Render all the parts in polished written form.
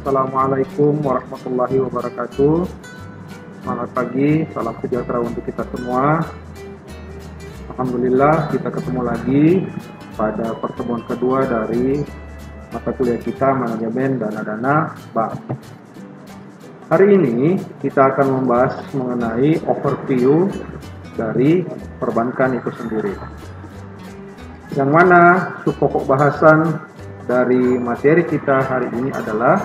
Assalamualaikum warahmatullahi wabarakatuh. Selamat pagi, salam sejahtera untuk kita semua. Alhamdulillah kita ketemu lagi pada pertemuan kedua dari mata kuliah kita Manajemen Dana Bank. Hari ini kita akan membahas mengenai overview dari perbankan itu sendiri. Yang mana pokok bahasan dari materi kita hari ini adalah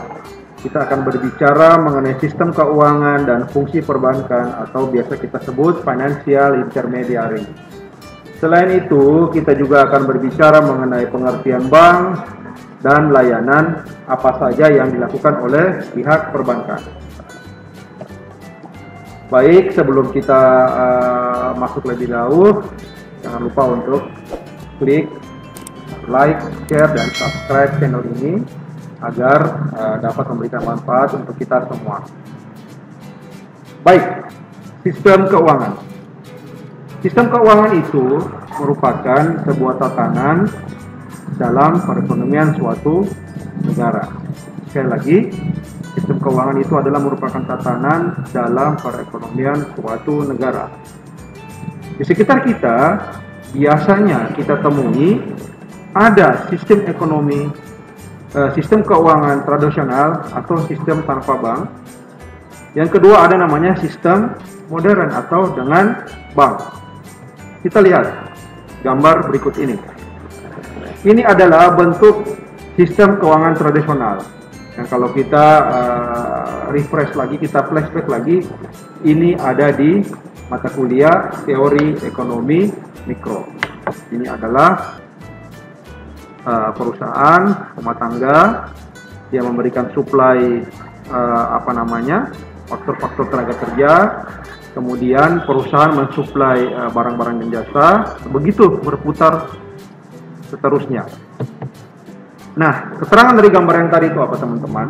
kita akan berbicara mengenai sistem keuangan dan fungsi perbankan atau biasa kita sebut financial intermediary. Selain itu, kita juga akan berbicara mengenai pengertian bank dan layanan apa saja yang dilakukan oleh pihak perbankan. Baik, sebelum kita masuk lebih jauh, jangan lupa untuk klik like, share, dan subscribe channel ini agar dapat memberikan manfaat untuk kita semua. Baik, sistem keuangan. Sistem keuangan itu merupakan sebuah tatanan dalam perekonomian suatu negara. Sekali lagi, sistem keuangan itu adalah merupakan tatanan dalam perekonomian suatu negara. Di sekitar kita, biasanya kita temui ada sistem ekonomi, sistem keuangan tradisional atau sistem tanpa bank. Yang kedua ada namanya sistem modern atau dengan bank. Kita lihat gambar berikut ini. Ini adalah bentuk sistem keuangan tradisional. Dan kalau kita refresh lagi, kita flashback lagi, ini ada di mata kuliah teori ekonomi mikro. Ini adalah perusahaan rumah tangga yang memberikan suplai faktor-faktor tenaga kerja, kemudian perusahaan mensuplai barang-barang dan jasa, begitu berputar seterusnya. Nah, keterangan dari gambar yang tadi itu apa teman-teman?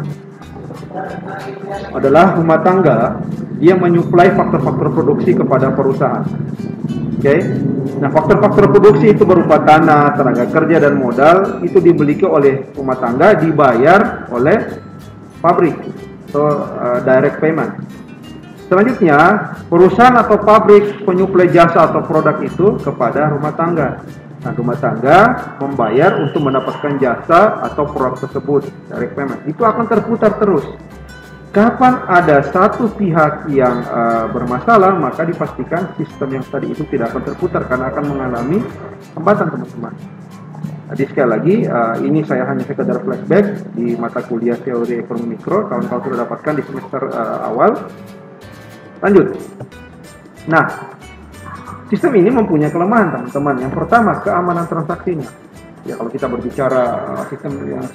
Adalah rumah tangga dia menyuplai faktor-faktor produksi kepada perusahaan. Oke. Nah, faktor-faktor produksi itu berupa tanah, tenaga kerja, dan modal itu dimiliki oleh rumah tangga, dibayar oleh pabrik atau direct payment. Selanjutnya, perusahaan atau pabrik penyuplai jasa atau produk itu kepada rumah tangga. Nah, rumah tangga membayar untuk mendapatkan jasa atau produk tersebut, direct payment. Itu akan terputar terus. Kapan ada satu pihak yang bermasalah, maka dipastikan sistem yang tadi itu tidak akan terputar karena akan mengalami hambatan, teman-teman. Jadi sekali lagi, ini saya hanya sekedar flashback di mata kuliah teori ekonomi mikro, kawan-kawan sudah dapatkan di semester awal. Lanjut. Nah, sistem ini mempunyai kelemahan, teman-teman. Yang pertama, keamanan transaksinya. Ya, kalau kita berbicara sistem yang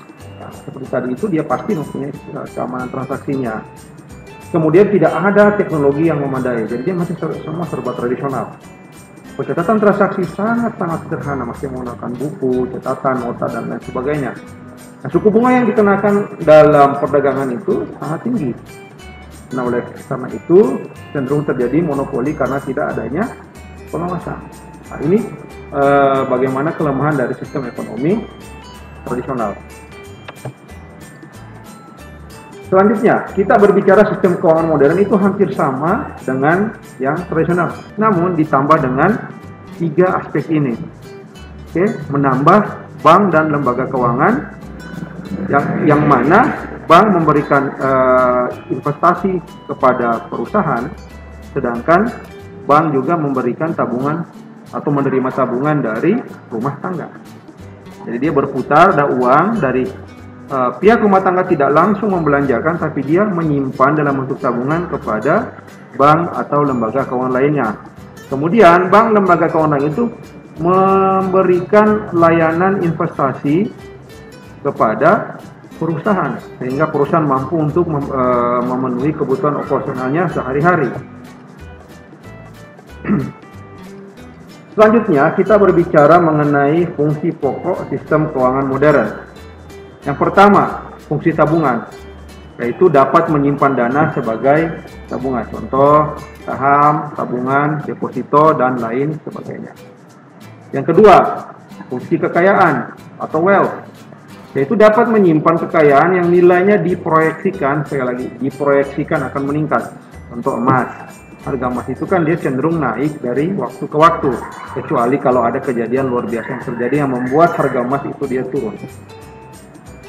seperti tadi itu, dia pasti mempunyai keamanan transaksinya. Kemudian tidak ada teknologi yang memadai, jadi dia masih semua serba tradisional. Pencatatan transaksi sangat-sangat sederhana, masih menggunakan buku, catatan, nota, dan lain sebagainya. Nah, suku bunga yang dikenakan dalam perdagangan itu sangat tinggi. Nah, oleh karena itu cenderung terjadi monopoli karena tidak adanya pengawasan. Nah, ini bagaimana kelemahan dari sistem ekonomi tradisional. Selanjutnya, kita berbicara sistem keuangan modern itu hampir sama dengan yang tradisional, namun ditambah dengan 3 aspek ini. Oke, menambah bank dan lembaga keuangan yang mana bank memberikan investasi kepada perusahaan, sedangkan bank juga memberikan tabungan atau menerima tabungan dari rumah tangga. Jadi dia berputar, ada uang dari pihak rumah tangga tidak langsung membelanjakan, tapi dia menyimpan dalam bentuk tabungan kepada bank atau lembaga keuangan lainnya. Kemudian bank lembaga keuangan lain itu memberikan layanan investasi kepada perusahaan, sehingga perusahaan mampu untuk memenuhi kebutuhan operasionalnya sehari-hari. Selanjutnya kita berbicara mengenai fungsi pokok sistem keuangan modern. Yang pertama, fungsi tabungan, yaitu dapat menyimpan dana sebagai tabungan. Contoh, saham, tabungan, deposito, dan lain sebagainya. Yang kedua, fungsi kekayaan atau wealth, yaitu dapat menyimpan kekayaan yang nilainya diproyeksikan, sekali lagi, diproyeksikan akan meningkat. Contoh emas. Harga emas itu kan dia cenderung naik dari waktu ke waktu, kecuali kalau ada kejadian luar biasa yang terjadi yang membuat harga emas itu dia turun.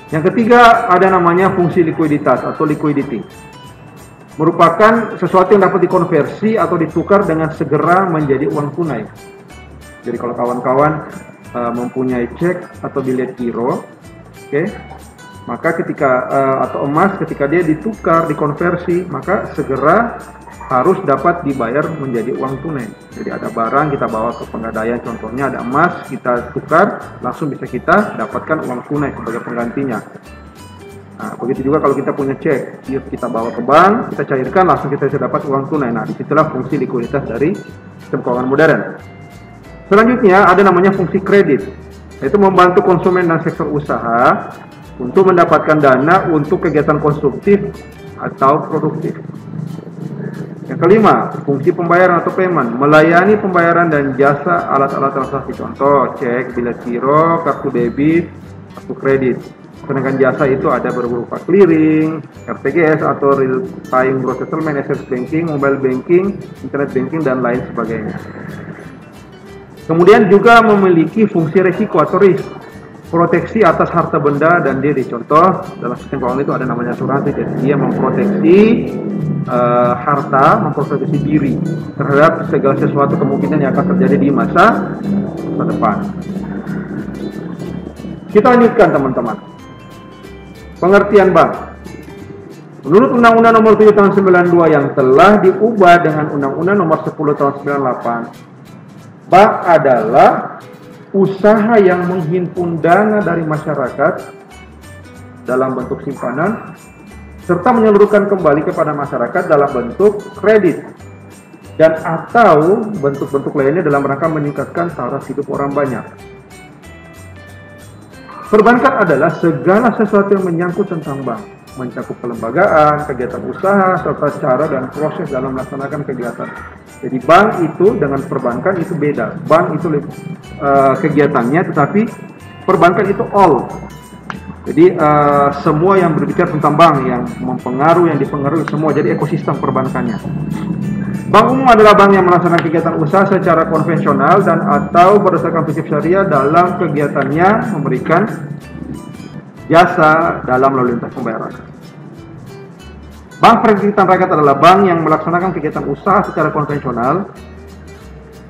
Yang ketiga, ada namanya fungsi likuiditas atau liquidity. Merupakan sesuatu yang dapat dikonversi atau ditukar dengan segera menjadi uang tunai. Jadi kalau kawan-kawan mempunyai cek atau bilet giro, maka ketika atau emas ketika dia ditukar, dikonversi, maka segera harus dapat dibayar menjadi uang tunai. Jadi ada barang kita bawa ke Pegadaian, contohnya ada emas, kita tukar, langsung bisa kita dapatkan uang tunai sebagai penggantinya. Nah, begitu juga kalau kita punya cek, kita bawa ke bank, kita cairkan, langsung kita bisa dapat uang tunai. Nah, disitulah fungsi likuiditas dari sistem keuangan modern. Selanjutnya ada namanya fungsi kredit, yaitu membantu konsumen dan sektor usaha untuk mendapatkan dana untuk kegiatan konsumtif atau produktif. Yang kelima, fungsi pembayaran atau payment, melayani pembayaran dan jasa alat-alat transaksi, contoh cek, bilet giro, kartu debit, kartu kredit. Sedangkan jasa itu ada berupa clearing, RTGS atau real time gross settlement, access banking, mobile banking, internet banking, dan lain sebagainya. Kemudian juga memiliki fungsi resiko atau risk, proteksi atas harta benda dan diri. Contoh, dalam sistem keuangan itu ada namanya asuransi, jadi dia memproteksi harta, memproteksi diri terhadap segala sesuatu kemungkinan yang akan terjadi di masa depan. Kita lanjutkan teman-teman. Pengertian bank. Menurut Undang-Undang Nomor 7 Tahun 92 yang telah diubah dengan Undang-Undang Nomor 10 Tahun 98, bank adalah usaha yang menghimpun dana dari masyarakat dalam bentuk simpanan serta menyalurkan kembali kepada masyarakat dalam bentuk kredit dan atau bentuk-bentuk lainnya dalam rangka meningkatkan taraf hidup orang banyak. Perbankan adalah segala sesuatu yang menyangkut tentang bank, mencakup kelembagaan, kegiatan usaha, serta cara dan proses dalam melaksanakan kegiatan. Jadi bank itu dengan perbankan itu beda. Bank itu kegiatannya, tetapi perbankan itu all. Jadi semua yang berbicara tentang bank, yang mempengaruhi, yang dipengaruhi semua, jadi ekosistem perbankannya. Bank umum adalah bank yang melaksanakan kegiatan usaha secara konvensional dan atau berdasarkan prinsip syariah dalam kegiatannya memberikan jasa dalam lalu lintas pembayaran. Bank Perkreditan Rakyat adalah bank yang melaksanakan kegiatan usaha secara konvensional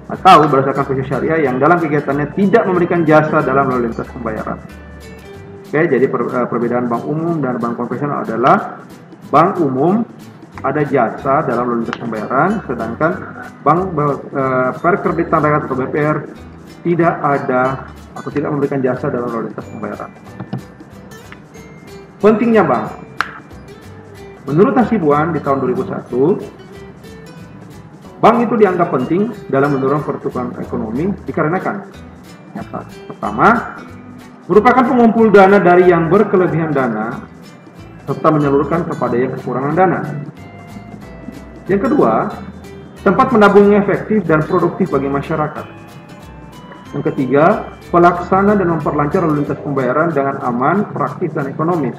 atau berdasarkan prinsip syariah yang dalam kegiatannya tidak memberikan jasa dalam lalu lintas pembayaran. Oke, jadi perbedaan bank umum dan bank konvensional adalah bank umum ada jasa dalam lalu lintas pembayaran, sedangkan bank Perkreditan Rakyat atau BPR tidak ada atau tidak memberikan jasa dalam lalu lintas pembayaran. Pentingnya bank. Menurut Hasibuan di tahun 2001, bank itu dianggap penting dalam mendorong pertumbuhan ekonomi dikarenakan yang pertama, merupakan pengumpul dana dari yang berkelebihan dana serta menyalurkan kepada yang kekurangan dana. Yang kedua, tempat menabung yang efektif dan produktif bagi masyarakat. Yang ketiga, pelaksana dan memperlancar lalu lintas pembayaran dengan aman, praktis, dan ekonomis.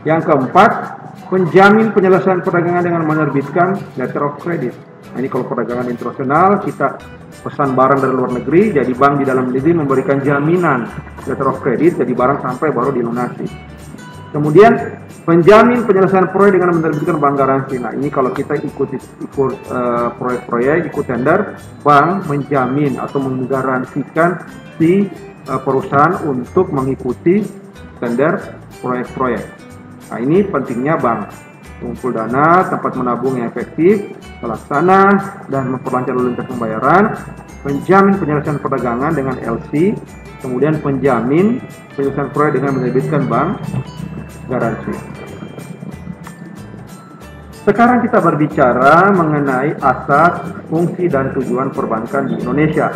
Yang keempat, penjamin penyelesaian perdagangan dengan menerbitkan letter of credit. Nah, ini kalau perdagangan internasional, kita pesan barang dari luar negeri, jadi bank di dalam negeri memberikan jaminan letter of credit, jadi barang sampai baru dilunasi. Kemudian penjamin penyelesaian proyek dengan menerbitkan bank garansi. Nah, ini kalau kita ikut proyek-proyek, ikut tender, bank menjamin atau menggaransikan si perusahaan untuk mengikuti tender proyek-proyek. Nah, ini pentingnya bank. Mengumpul dana, tempat menabung yang efektif, pelaksana, dan memperlancar lalu lintas pembayaran, penjamin penyelesaian perdagangan dengan LC, kemudian penjamin penyelesaian proyek dengan menerbitkan bank garansi. Sekarang kita berbicara mengenai asas, fungsi, dan tujuan perbankan di Indonesia.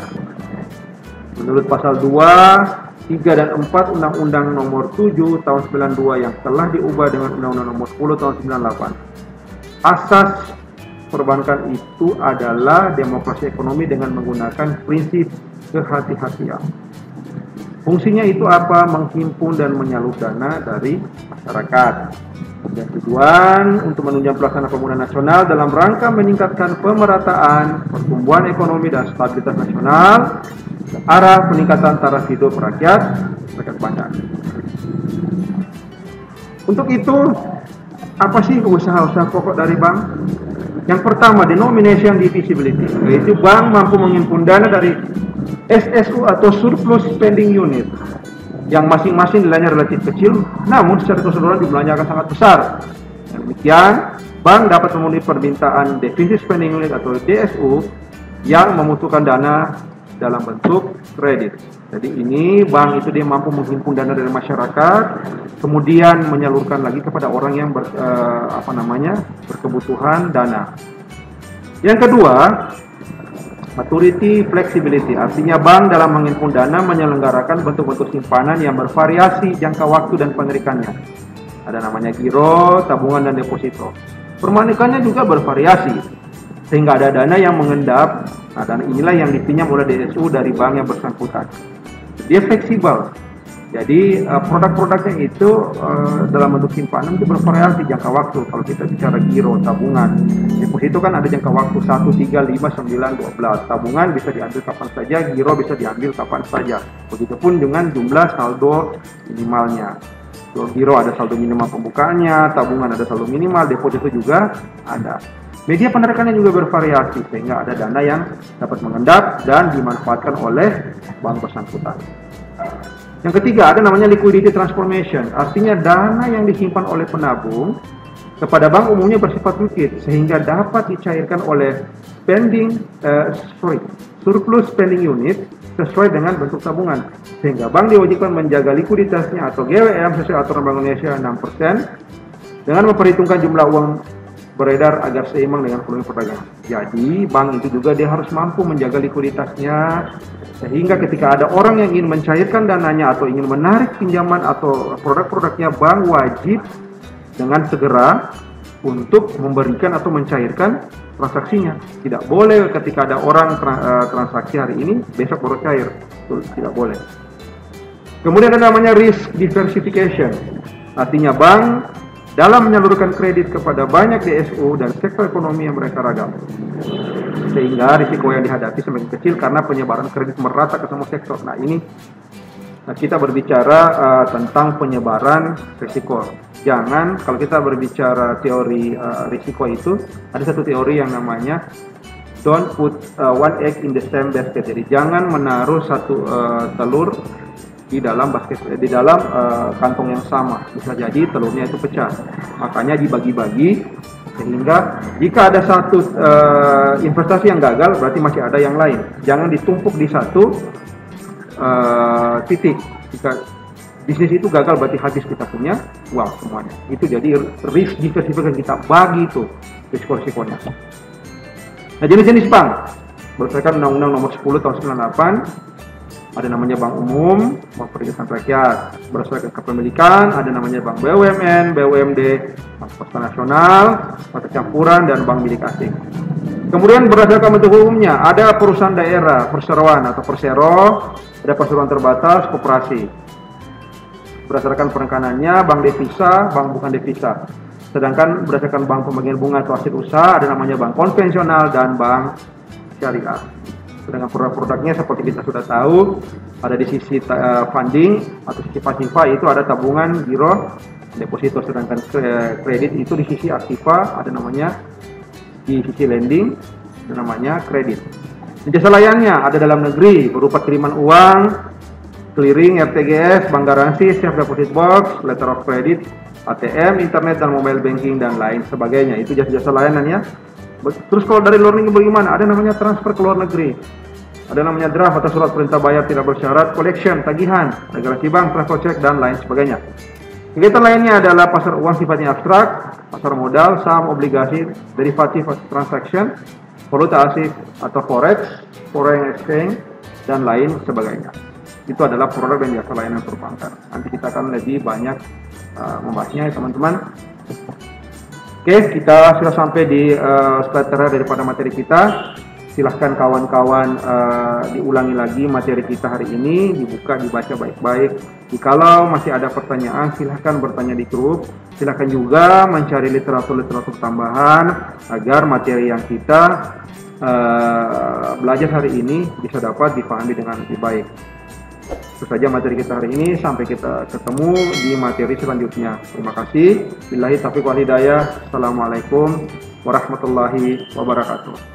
Menurut pasal 2, 3 dan 4 Undang-Undang Nomor 7 Tahun 92 yang telah diubah dengan Undang-Undang Nomor 10 Tahun 98. Asas perbankan itu adalah demokrasi ekonomi dengan menggunakan prinsip kehati-hatian. Fungsinya itu apa? Menghimpun dan menyalur dana dari masyarakat. Dan tujuan untuk menunjang pelaksanaan pembangunan nasional dalam rangka meningkatkan pemerataan, pertumbuhan ekonomi dan stabilitas nasional ke arah peningkatan taraf hidup rakyat banyak. Untuk itu, apa sih usaha-usaha pokok dari bank? Yang pertama, denomination divisibility, yaitu bank mampu menghimpun dana dari SSU atau surplus spending unit yang masing-masing nilainya relatif kecil, namun secara keseluruhan jumlahnya akan sangat besar. Dan demikian, bank dapat memenuhi permintaan defisit spending unit atau DSU yang membutuhkan dana dalam bentuk kredit. Jadi ini bank itu dia mampu menghimpun dana dari masyarakat, kemudian menyalurkan lagi kepada orang yang berkebutuhan dana. Yang kedua, maturity flexibility, artinya bank dalam menghimpun dana menyelenggarakan bentuk-bentuk simpanan yang bervariasi jangka waktu dan penarikannya. Ada namanya giro, tabungan, dan deposito. Permanikannya juga bervariasi, sehingga ada dana yang mengendap. Nah, dan inilah yang dipinjam oleh DSU dari bank yang bersangkutan. Dia fleksibel. Jadi produk-produknya itu dalam bentuk simpanan itu bervariasi jangka waktu. Kalau kita bicara giro, tabungan, deposito kan ada jangka waktu 1, 3, 5, 9, 12. Tabungan bisa diambil kapan saja, giro bisa diambil kapan saja. Begitupun dengan jumlah saldo minimalnya. Giro ada saldo minimal pembukaannya, tabungan ada saldo minimal, deposito juga ada. Media penarikannya juga bervariasi, sehingga ada dana yang dapat mengendap dan dimanfaatkan oleh bank bersangkutan. Yang ketiga, ada namanya liquidity transformation, artinya dana yang disimpan oleh penabung kepada bank umumnya bersifat liquid, sehingga dapat dicairkan oleh surplus spending unit sesuai dengan bentuk tabungan, sehingga bank diwajibkan menjaga likuiditasnya atau GWM sesuai aturan Bank Indonesia 6% dengan memperhitungkan jumlah uang beredar agar seimbang dengan volume perdagangan. Jadi bank itu juga dia harus mampu menjaga likuiditasnya, sehingga ketika ada orang yang ingin mencairkan dananya atau ingin menarik pinjaman atau produk-produknya, bank wajib dengan segera untuk memberikan atau mencairkan transaksinya. Tidak boleh ketika ada orang transaksi hari ini, besok baru cair. Itu tidak boleh. Kemudian ada namanya risk diversification, artinya bank dalam menyalurkan kredit kepada banyak DSU dan sektor ekonomi yang mereka ragam, sehingga risiko yang dihadapi semakin kecil karena penyebaran kredit merata ke semua sektor. Nah ini, kita berbicara tentang penyebaran risiko. Jangan, kalau kita berbicara teori risiko itu, ada satu teori yang namanya don't put one egg in the same basket. Jadi jangan menaruh satu telur di dalam kantong yang sama, bisa jadi telurnya itu pecah. Makanya dibagi-bagi, sehingga jika ada satu investasi yang gagal, berarti masih ada yang lain. Jangan ditumpuk di satu titik. Jika bisnis itu gagal, berarti habis kita punya uang semuanya. Itu jadi risk diversifikasi, kita bagi itu risiko-risikonya. Nah, jenis-jenis bank berdasarkan Undang-Undang Nomor 10 Tahun 98. Ada namanya bank umum, bank perlindungan rakyat. Berdasarkan kepemilikan, ada namanya bank BUMN, BUMD, bank swasta nasional, bank campuran, dan bank milik asing. Kemudian berdasarkan bentuk hukumnya, ada perusahaan daerah, perseroan atau persero, ada perseroan terbatas, koperasi. Berdasarkan penekanannya, bank devisa, bank bukan devisa. Sedangkan berdasarkan bank pembagian bunga atau aset usaha, ada namanya bank konvensional dan bank syariah. Dengan produk-produknya seperti kita sudah tahu, ada di sisi funding atau sisi pasifa itu ada tabungan, giro, deposito. Sedangkan kredit itu di sisi aktiva, ada namanya di sisi lending, ada namanya kredit. Jasa layannya ada dalam negeri berupa kiriman uang, clearing, RTGS, bank garansi, safe deposit box, letter of credit, ATM, internet dan mobile banking dan lain sebagainya. Itu jasa-jasa layanannya. Terus kalau dari luar negeri bagaimana? Ada namanya transfer ke luar negeri. Ada namanya draft atau surat perintah bayar tidak bersyarat, collection, tagihan, garansi bank, travel check dan lain sebagainya. Kegiatan lainnya adalah pasar uang sifatnya abstrak, pasar modal, saham, obligasi, derivatif transaction, valuta asing atau forex, foreign exchange dan lain sebagainya. Itu adalah produk dan jasa layanan perbankan. Nanti kita akan lebih banyak membahasnya ya teman-teman. Oke, kita sudah sampai di slide terakhir daripada materi kita. Silahkan kawan-kawan diulangi lagi materi kita hari ini, dibuka, dibaca baik-baik. Jikalau masih ada pertanyaan, silahkan bertanya di grup. Silahkan juga mencari literatur-literatur tambahan agar materi yang kita belajar hari ini bisa dapat dipahami dengan lebih baik. Itu saja materi kita hari ini, sampai kita ketemu di materi selanjutnya. Terima kasih. Billahi taufiq wal hidayah. Assalamualaikum warahmatullahi wabarakatuh.